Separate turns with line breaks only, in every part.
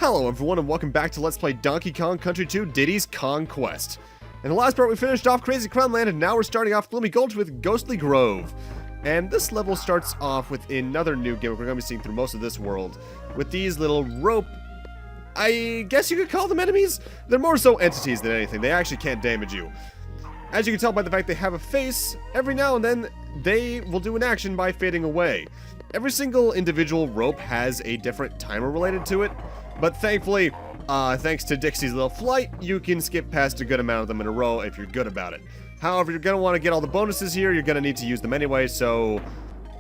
Hello everyone and welcome back to Let's Play Donkey Kong Country 2 Diddy's Conquest. In the last part we finished off Crazy Crown Land and now we're starting off Gloomy Gulch with Ghostly Grove. And this level starts off with another new gimmick we're going to be seeing through most of this world. With these little rope, I guess you could call them enemies? They're more so entities than anything, they actually can't damage you. As you can tell by the fact they have a face, every now and then they will do an action by fading away. Every single individual rope has a different timer related to it, but thankfully, thanks to Dixie's little flight, you can skip past a good amount of them in a row if you're good about it. However, you're going to want to get all the bonuses here, you're going to need to use them anyway, so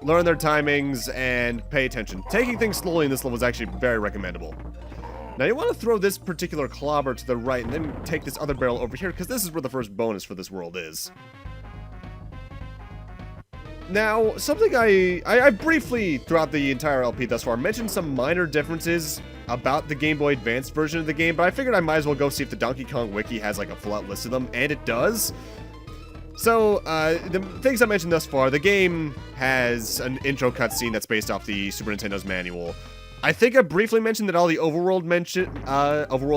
learn their timings and pay attention. Taking things slowly in this level is actually very recommendable. Now you want to throw this particular clobber to the right and then take this other barrel over here, because this is where the first bonus for this world is. Now, something I briefly, throughout the entire LP thus far, mentioned some minor differences about the Game Boy Advance version of the game, but I figured I might as well go see if the Donkey Kong Wiki has like a full-out list of them, and it does. So, the things I mentioned thus far, the game has an intro cutscene that's based off the Super Nintendo's manual. I think I briefly mentioned that all the overworld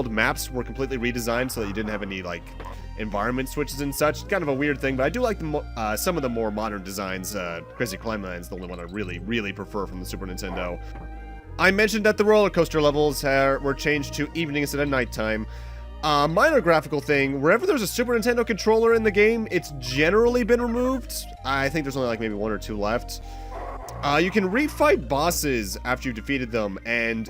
maps were completely redesigned so that you didn't have any, like, environment switches and such. Kind of a weird thing, but I do like some of the more modern designs. Crazy Climb Land's the only one I really prefer from the Super Nintendo. I mentioned that the roller coaster levels were changed to evening instead of nighttime. Minor graphical thing, wherever there's a Super Nintendo controller in the game, it's generally been removed. I think there's only like maybe one or two left. You can refight bosses after you've defeated them, and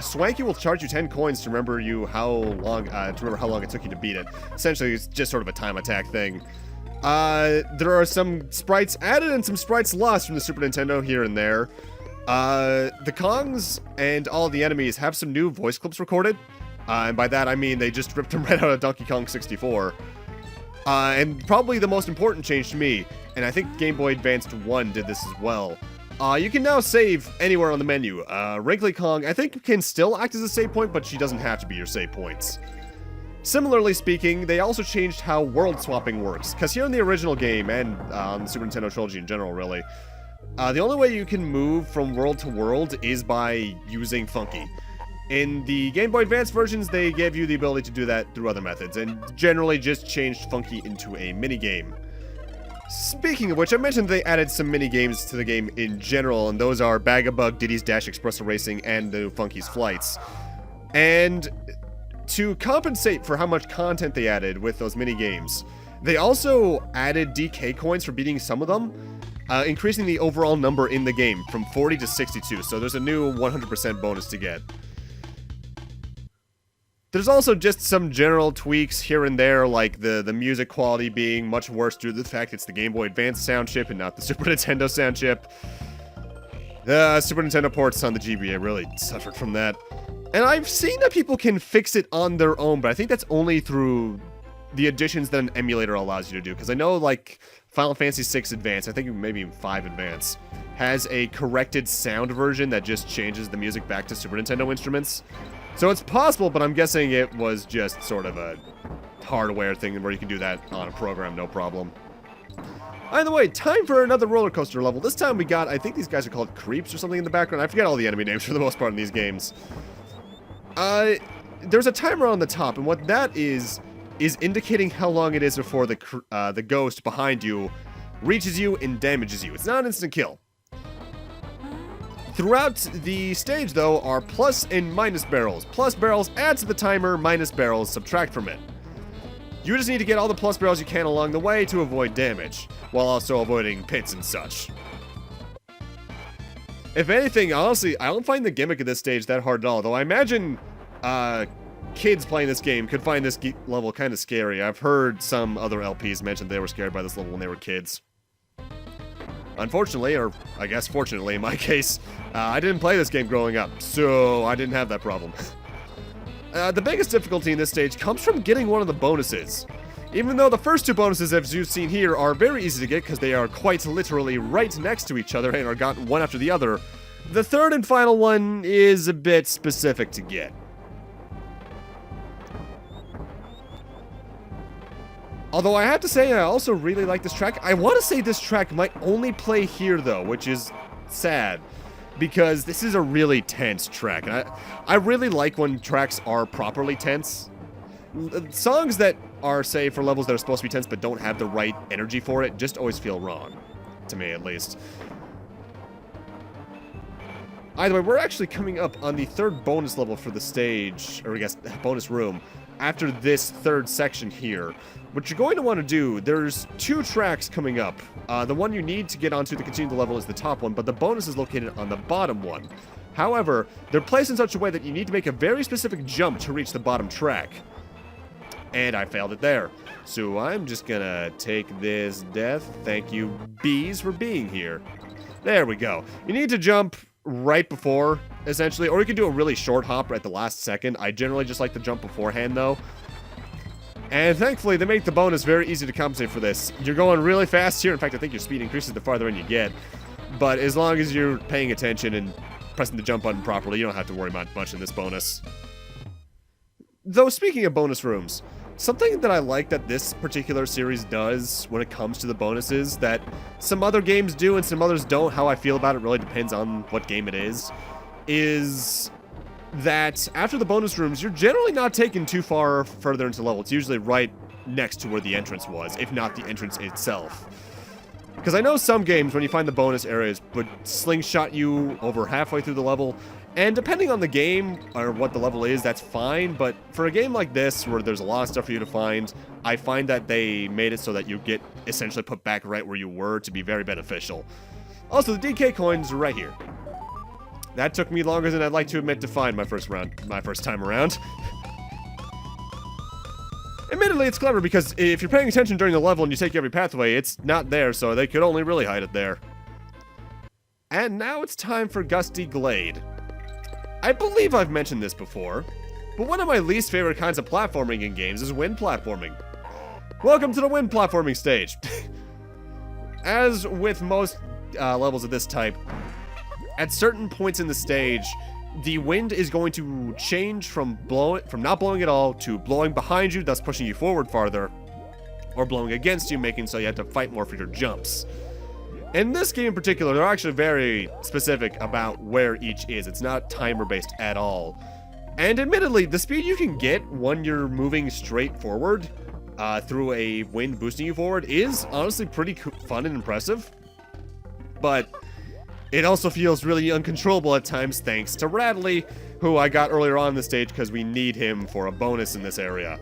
Swanky will charge you 10 coins to remember how long it took you to beat it. Essentially, it's just sort of a time attack thing. There are some sprites added and some sprites lost from the Super Nintendo here and there. The Kongs and all of the enemies have some new voice clips recorded. And by that I mean they just ripped them right out of Donkey Kong 64. And probably the most important change to me, and I think Game Boy Advance 1 did this as well. You can now save anywhere on the menu. Wrinkly Kong, I think, can still act as a save point, but she doesn't have to be your save points. Similarly speaking, they also changed how world swapping works, because here in the original game, and on the Super Nintendo trilogy in general, really, the only way you can move from world to world is by using Funky. In the Game Boy Advance versions, they gave you the ability to do that through other methods, and generally just changed Funky into a minigame. Speaking of which, I mentioned they added some mini-games to the game in general, and those are Bag-a-Bug, Diddy's Dash Espresso Racing, and the Funky's Flights. And to compensate for how much content they added with those mini-games, they also added DK coins for beating some of them, increasing the overall number in the game from 40 to 62, so there's a new 100% bonus to get. There's also just some general tweaks here and there, like the music quality being much worse due to the fact it's the Game Boy Advance sound chip and not the Super Nintendo sound chip. The Super Nintendo ports on the GBA really suffered from that. And I've seen that people can fix it on their own, but I think that's only through the additions that an emulator allows you to do. Because I know, like, Final Fantasy 6 Advance, I think maybe 5 Advance, has a corrected sound version that just changes the music back to Super Nintendo instruments. So it's possible, but I'm guessing it was just sort of a hardware thing where you can do that on a program, no problem. Either way, time for another roller coaster level. This time we got, I think these guys are called creeps or something in the background. I forget all the enemy names for the most part in these games. There's a timer on the top, and what that is indicating how long it is before the ghost behind you reaches you and damages you. It's not an instant kill. Throughout the stage, though, are plus and minus barrels. Plus barrels add to the timer, minus barrels subtract from it. You just need to get all the plus barrels you can along the way to avoid damage, while also avoiding pits and such. If anything, honestly, I don't find the gimmick of this stage that hard at all, though I imagine kids playing this game could find this level kind of scary. I've heard some other LPs mention they were scared by this level when they were kids. Unfortunately, or I guess fortunately in my case, I didn't play this game growing up, so I didn't have that problem. The biggest difficulty in this stage comes from getting one of the bonuses. Even though the first two bonuses, as you've seen here, are very easy to get because they are quite literally right next to each other and are gotten one after the other, the third and final one is a bit specific to get. Although I have to say I also really like this track. I want to say this track might only play here though, which is sad. because this is a really tense track. And I really like when tracks are properly tense. Songs that are, say, for levels that are supposed to be tense but don't have the right energy for it just always feel wrong. To me, at least. Either way, we're actually coming up on the third bonus level for the stage, or I guess bonus room, after this third section here. What you're going to want to do, there's 2 tracks coming up. The one you need to get onto to continue the level is the top one, but the bonus is located on the bottom one. However, they're placed in such a way that you need to make a very specific jump to reach the bottom track. And I failed it there. So I'm just gonna take this death. Thank you, bees, for being here. There we go. You need to jump right before, essentially, or you can do a really short hop right at the last second. I generally just like to jump beforehand, though. And thankfully, they make the bonus very easy to compensate for this. You're going really fast here. In fact, I think your speed increases the farther in you get. But as long as you're paying attention and pressing the jump button properly, you don't have to worry about much in this bonus. Though, speaking of bonus rooms, something that I like that this particular series does when it comes to the bonuses that some other games do and some others don't, how I feel about it really depends on what game it is that after the bonus rooms, you're generally not taken too far further into the level. It's usually right next to where the entrance was, if not the entrance itself. Because I know some games, when you find the bonus areas, would slingshot you over halfway through the level. And depending on the game, or what the level is, that's fine. But for a game like this, where there's a lot of stuff for you to find, I find that they made it so that you get essentially put back right where you were to be very beneficial. Also, the DK coins are right here. That took me longer than I'd like to admit to find my first time around. Admittedly, it's clever because if you're paying attention during the level and you take every pathway, it's not there, so they could only really hide it there. And now it's time for Gusty Glade. I believe I've mentioned this before, but one of my least favorite kinds of platforming in games is wind platforming. Welcome to the wind platforming stage. As with most levels of this type, at certain points in the stage, the wind is going to change from not blowing at all to blowing behind you, thus pushing you forward farther, or blowing against you, making so you have to fight more for your jumps. In this game in particular, they're actually very specific about where each is. It's not timer-based at all. And admittedly, the speed you can get when you're moving straight forward through a wind boosting you forward is honestly pretty fun and impressive. But it also feels really uncontrollable at times thanks to Radley, who I got earlier on in the stage because we need him for a bonus in this area.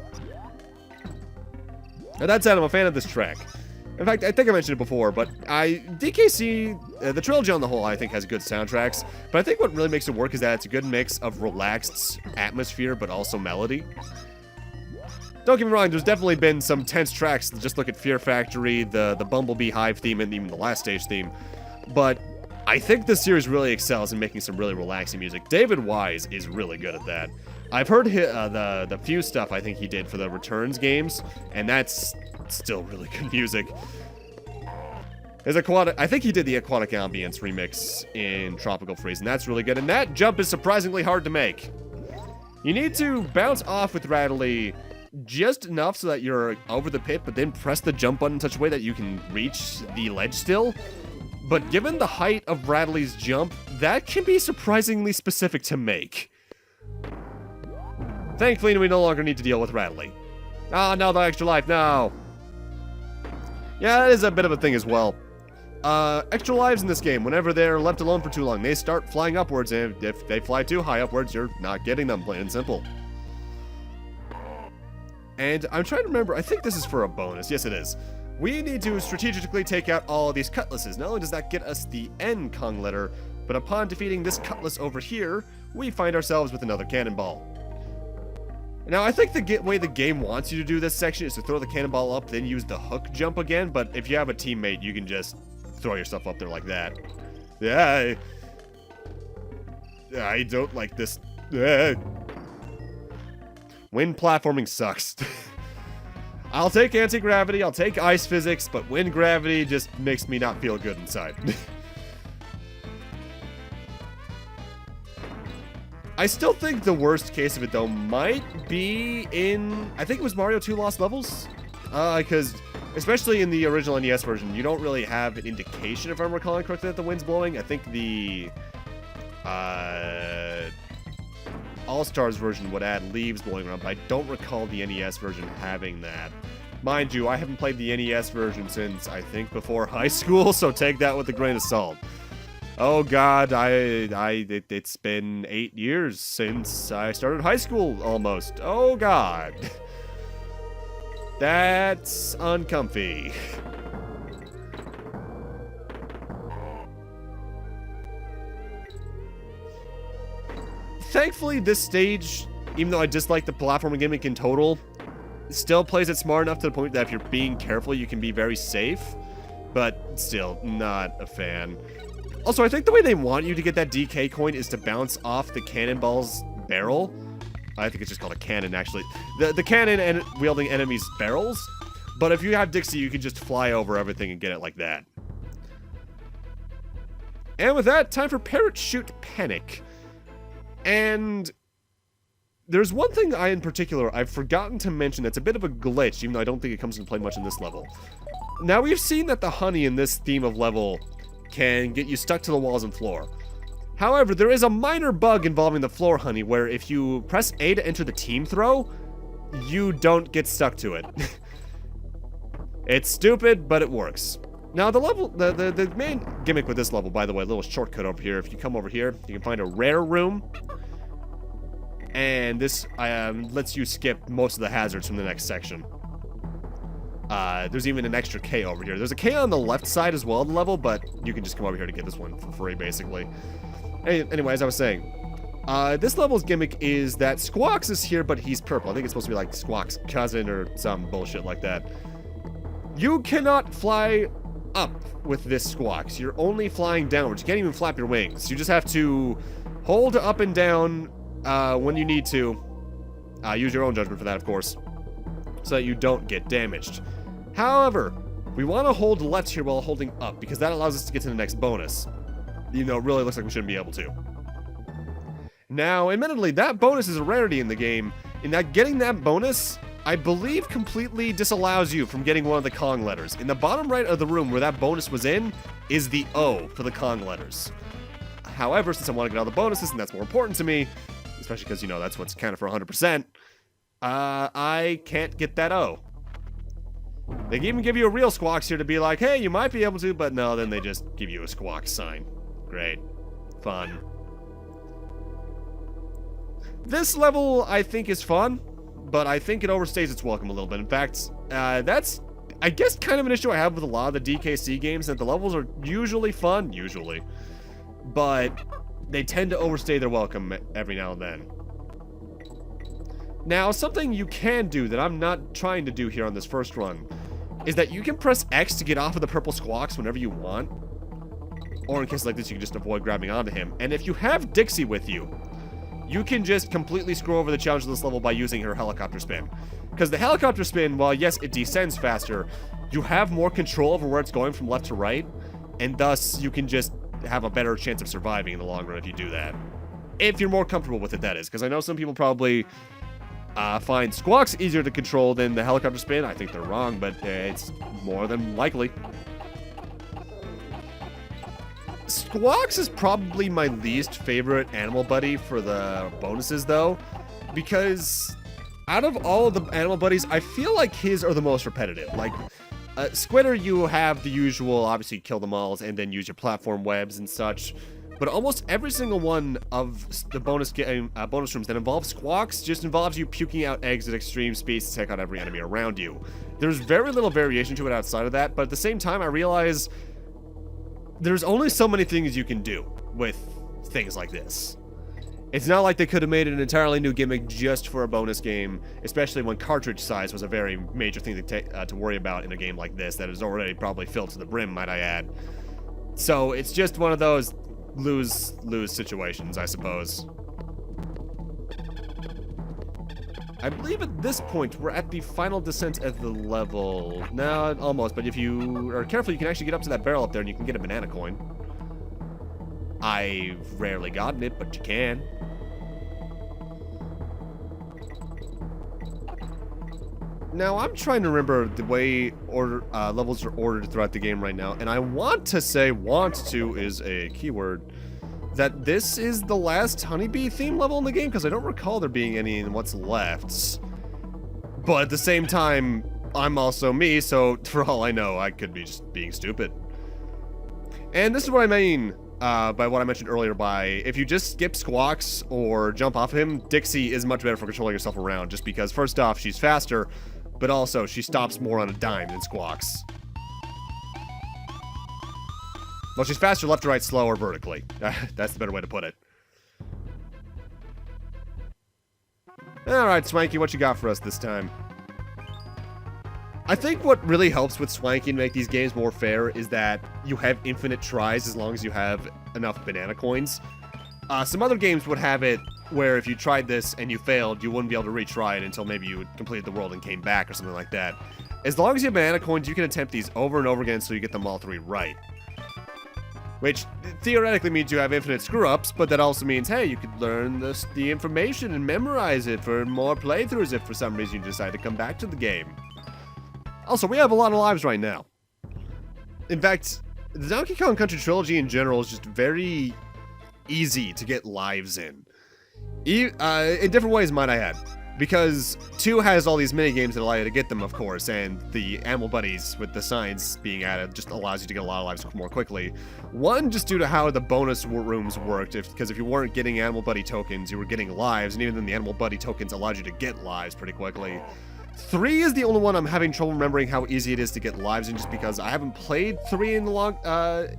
Now that said, I'm a fan of this track. In fact, I think I mentioned it before, but DKC, the trilogy on the whole, I think has good soundtracks, but I think what really makes it work is that it's a good mix of relaxed atmosphere, but also melody. Don't get me wrong, there's definitely been some tense tracks. Just look at Fear Factory, the Bumblebee Hive theme, and even the last stage theme. But I think this series really excels in making some really relaxing music. David Wise is really good at that. I've heard the few stuff I think he did for the Returns games, and that's still really good music. I think he did the Aquatic Ambience remix in Tropical Freeze, and that's really good. And that jump is surprisingly hard to make. You need to bounce off with Radley just enough so that you're over the pit, but then press the jump button in such a way that you can reach the ledge still. But given the height of Radley's jump, that can be surprisingly specific to make. Thankfully, we no longer need to deal with Radley. Ah, no, the extra life, no. Yeah, that is a bit of a thing as well. Extra lives in this game, whenever they're left alone for too long, they start flying upwards, and if they fly too high upwards, you're not getting them, plain and simple. And I'm trying to remember, I think this is for a bonus. Yes, it is. We need to strategically take out all of these cutlasses. Not only does that get us the K.O.N.G letter, but upon defeating this cutlass over here, we find ourselves with another cannonball. Now, I think the way the game wants you to do this section is to throw the cannonball up, then use the hook jump again, but if you have a teammate, you can just throw yourself up there like that. Yeah, I don't like this. Wind platforming sucks. I'll take anti-gravity, I'll take ice physics, but wind gravity just makes me not feel good inside. I still think the worst case of it, though, might be in, I think it was Mario 2 Lost Levels? Because, especially in the original NES version, you don't really have an indication, if I'm recalling correctly, that the wind's blowing. I think the All-Stars version would add leaves blowing around, but I don't recall the NES version having that. Mind you, I haven't played the NES version since, I think, before high school, so take that with a grain of salt. Oh god, it's been 8 years since I started high school, almost. Oh god. That's uncomfy. Thankfully, this stage, even though I dislike the platforming gimmick in total, still plays it smart enough to the point that if you're being careful, you can be very safe. But still, not a fan. Also, I think the way they want you to get that DK coin is to bounce off the cannonball's barrel. I think it's just called a cannon, actually. The cannon and wielding enemies' barrels. But if you have Dixie, you can just fly over everything and get it like that. And with that, time for Parrot Shoot Panic. And there's one thing in particular I've forgotten to mention that's a bit of a glitch, even though I don't think it comes into play much in this level. Now, we've seen that the honey in this theme of level can get you stuck to the walls and floor. However, there is a minor bug involving the floor honey where if you press A to enter the team throw, you don't get stuck to it. It's stupid, but it works. Now, the main gimmick with this level, by the way, a little shortcut over here. If you come over here, you can find a rare room. And this lets you skip most of the hazards from the next section. There's even an extra K over here. There's a K on the left side as well of the level, but you can just come over here to get this one for free, basically. Anyway, as I was saying, this level's gimmick is that Squawks is here, but he's purple. I think it's supposed to be like Squawks' cousin or some bullshit like that. You cannot fly up with this Squawks. You're only flying downwards. You can't even flap your wings. You just have to hold up and down when you need to. Use your own judgment for that, of course, so that you don't get damaged. However, we want to hold left here while holding up, because that allows us to get to the next bonus. Even though it really looks like we shouldn't be able to. Now, admittedly, that bonus is a rarity in the game, in that getting that bonus, I believe, completely disallows you from getting one of the K.O.N.G letters. In the bottom right of the room where that bonus was in, is the O for the K.O.N.G letters. However, since I want to get all the bonuses, and that's more important to me, especially because, you know, that's what's counted for 100%, I can't get that O. They even give you a real Squawks here to be like, hey, you might be able to, but no, then they just give you a Squawks sign. Great. Fun. This level, I think, is fun, but I think it overstays its welcome a little bit. In fact, that's, I guess, kind of an issue I have with a lot of the DKC games, that the levels are usually fun, but they tend to overstay their welcome every now and then. Now, something you can do that I'm not trying to do here on this first run is that you can press X to get off of the purple Squawks whenever you want. Or in cases like this, you can just avoid grabbing onto him. And if you have Dixie with you, you can just completely screw over the challenge of this level by using her helicopter spin. Because the helicopter spin, while yes, it descends faster, you have more control over where it's going from left to right, and thus you can just have a better chance of surviving in the long run if you do that. If you're more comfortable with it, that is. Because I know some people probably find Squawks easier to control than the helicopter spin. I think they're wrong, but it's more than likely. Squawks is probably my least favorite animal buddy for the bonuses, though, because out of all of the animal buddies, I feel like his are the most repetitive. Like, Squitter, you have the usual, obviously, kill them all and then use your platform webs and such. But almost every single one of the bonus rooms that involve Squawks just involves you puking out eggs at extreme speeds to take out every enemy around you. There's very little variation to it outside of that, but at the same time, I realize there's only so many things you can do with things like this. It's not like they could have made an entirely new gimmick just for a bonus game, especially when cartridge size was a very major thing to worry about in a game like this that is already probably filled to the brim, might I add. So it's just one of those lose-lose situations, I suppose. I believe at this point we're at the final descent of the level. No, almost, but if you are careful, you can actually get up to that barrel up there and you can get a banana coin. I've rarely gotten it, but you can. Now, I'm trying to remember the way levels are ordered throughout the game right now, and I want to say "want to" is a keyword. that this is the last honeybee theme level in the game, because I don't recall there being any in what's left. But at the same time, I'm also me, so for all I know, I could be just being stupid. And this is what I mean by what I mentioned earlier by, if you just skip Squawks or jump off of him, Dixie is much better for controlling yourself around, just because, first off, she's faster, but also she stops more on a dime than Squawks. Well, she's faster left to right, slower vertically. That's the better way to put it. Alright, Swanky, what you got for us this time? I think what really helps with Swanky and make these games more fair is that you have infinite tries as long as you have enough banana coins. Some other games would have it where if you tried this and you failed, you wouldn't be able to retry it until maybe you completed the world and came back or something like that. As long as you have banana coins, you can attempt these over and over again until you get them all 3 right. Which theoretically means you have infinite screw-ups, but that also means, hey, you could learn the information and memorize it for more playthroughs if for some reason you decide to come back to the game. Also, we have a lot of lives right now. In fact, the Donkey Kong Country trilogy in general is just very easy to get lives in. In different ways, might I add. Because 2 has all these mini-games that allow you to get them, of course, and the animal buddies with the signs being added just allows you to get a lot of lives more quickly. 1, just due to how the bonus rooms worked, because if you weren't getting animal buddy tokens, you were getting lives, and even then the animal buddy tokens allowed you to get lives pretty quickly. 3 is the only one I'm having trouble remembering how easy it is to get lives in, just because I haven't played 3 in the long...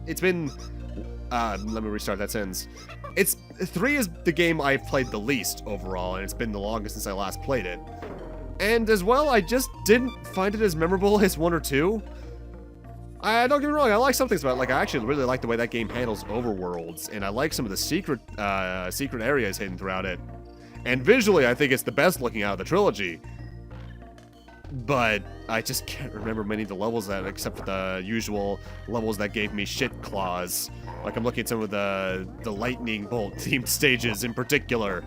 it's been... let me restart that sentence. 3 is the game I've played the least overall, and it's been the longest since I last played it. And as well, I just didn't find it as memorable as 1 or 2. Don't get me wrong, I like some things about it. Like, I actually really like the way that game handles overworlds, and I like some of the secret areas hidden throughout it. And visually, I think it's the best looking out of the trilogy. But I just can't remember many of the levels that, except for the usual levels that gave me shit claws. Like, I'm looking at some of the lightning bolt themed stages in particular.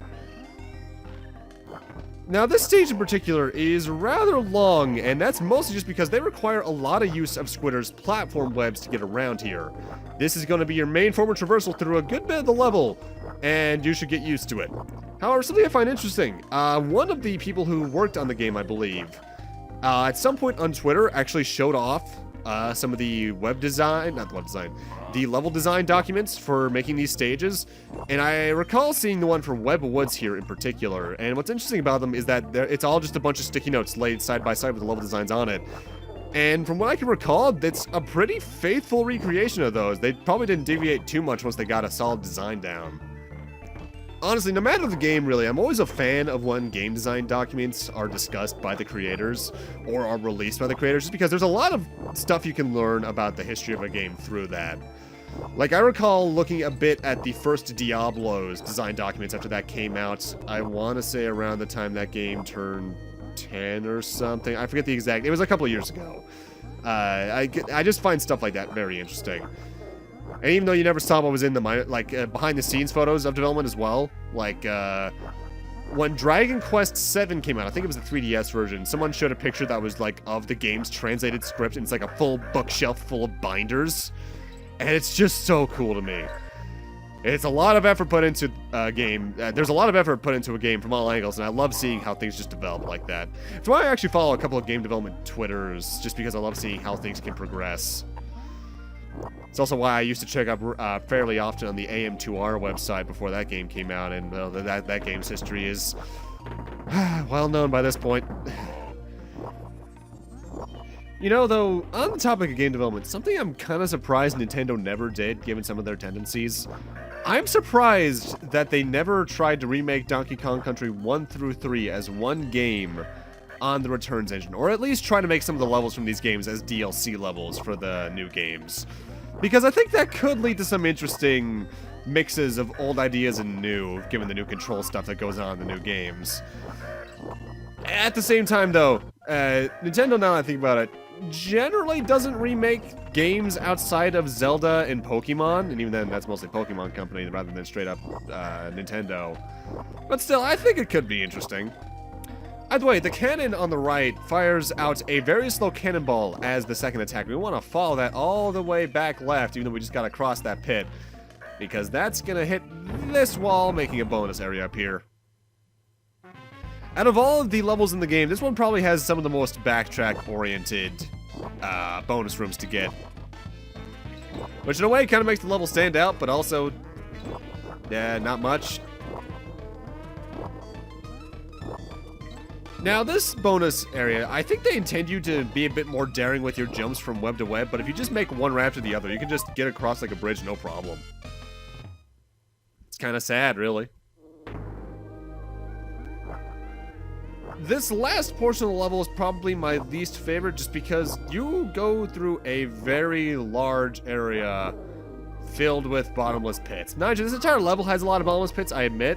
Now, this stage in particular is rather long, and that's mostly just because they require a lot of use of Squidder's platform webs to get around here. This is going to be your main form of traversal through a good bit of the level, and you should get used to it. However, something I find interesting, one of the people who worked on the game, I believe, at some point on Twitter actually showed off some of the the level design documents for making these stages, and I recall seeing the one for Web of Woods here in particular, and what's interesting about them is that it's all just a bunch of sticky notes laid side by side with the level designs on it. And from what I can recall, that's a pretty faithful recreation of those. They probably didn't deviate too much once they got a solid design down. Honestly, no matter the game, really, I'm always a fan of when game design documents are discussed by the creators or are released by the creators, just because there's a lot of stuff you can learn about the history of a game through that. Like, I recall looking a bit at the first Diablo's design documents after that came out. I want to say around the time that game turned 10 or something. I forget the exact... It was a couple of years ago. I just find stuff like that very interesting. And even though you never saw what was in the behind-the-scenes photos of development as well, like, when Dragon Quest VII came out, I think it was the 3DS version, someone showed a picture that was, like, of the game's translated script, and it's like a full bookshelf full of binders. And it's just so cool to me. It's a lot of effort put into a game. There's a lot of effort put into a game from all angles, and I love seeing how things just develop like that. That's why I actually follow a couple of game development Twitters, just because I love seeing how things can progress. It's also why I used to check up fairly often on the AM2R website before that game came out, and that game's history is well known by this point. You know, though, on the topic of game development, something I'm kind of surprised Nintendo never did, given some of their tendencies. I'm surprised that they never tried to remake Donkey Kong Country 1 through 3 as one game on the Returns engine, or at least try to make some of the levels from these games as DLC levels for the new games. Because I think that could lead to some interesting mixes of old ideas and new, given the new control stuff that goes on in the new games. At the same time, though, Nintendo, now that I think about it, generally doesn't remake games outside of Zelda and Pokemon, and even then, that's mostly Pokemon Company rather than straight up Nintendo. But still, I think it could be interesting. Either way, the cannon on the right fires out a very slow cannonball as the second attack. We want to follow that all the way back left, even though we just got to cross that pit. because that's going to hit this wall, making a bonus area up here. Out of all of the levels in the game, this one probably has some of the most backtrack-oriented bonus rooms to get. Which in a way kind of makes the level stand out, but also, not much. Now, this bonus area, I think they intend you to be a bit more daring with your jumps from web to web, but if you just make one ramp to the other, you can just get across like a bridge, no problem. It's kind of sad, really. This last portion of the level is probably my least favorite, just because you go through a very large area filled with bottomless pits. Mind you, this entire level has a lot of bottomless pits, I admit,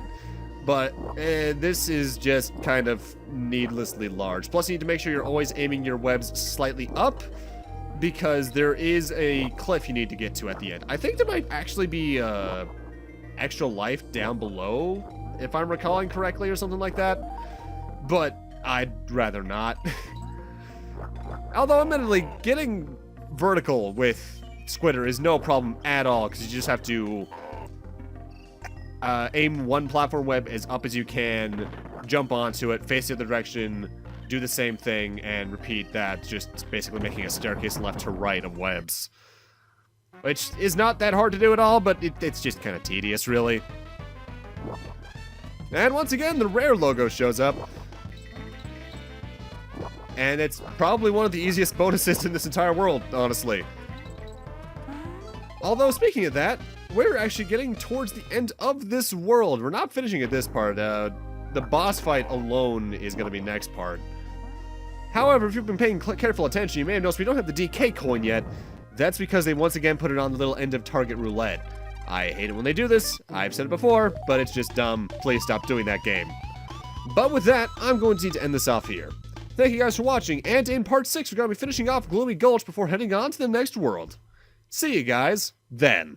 but this is just kind of needlessly large. Plus, you need to make sure you're always aiming your webs slightly up, because there is a cliff you need to get to at the end. I think there might actually be extra life down below, if I'm recalling correctly, or something like that. But I'd rather not. Although, admittedly, getting vertical with Squitter is no problem at all, because you just have to aim one platform web as up as you can, jump onto it, face the other direction, do the same thing, and repeat that, just basically making a staircase left to right of webs. Which is not that hard to do at all, but it's just kind of tedious, really. And once again, the Rare logo shows up. And it's probably one of the easiest bonuses in this entire world, honestly. Although, speaking of that, we're actually getting towards the end of this world. We're not finishing at this part. The boss fight alone is going to be next part. However, if you've been paying careful attention, you may have noticed we don't have the DK coin yet. That's because they once again put it on the little end of target roulette. I hate it when they do this. I've said it before, but it's just dumb. Please stop doing that game. But with that, I'm going to need to end this off here. Thank you guys for watching, and in part 6, we're going to be finishing off Gloomy Gulch before heading on to the next world. See you guys then.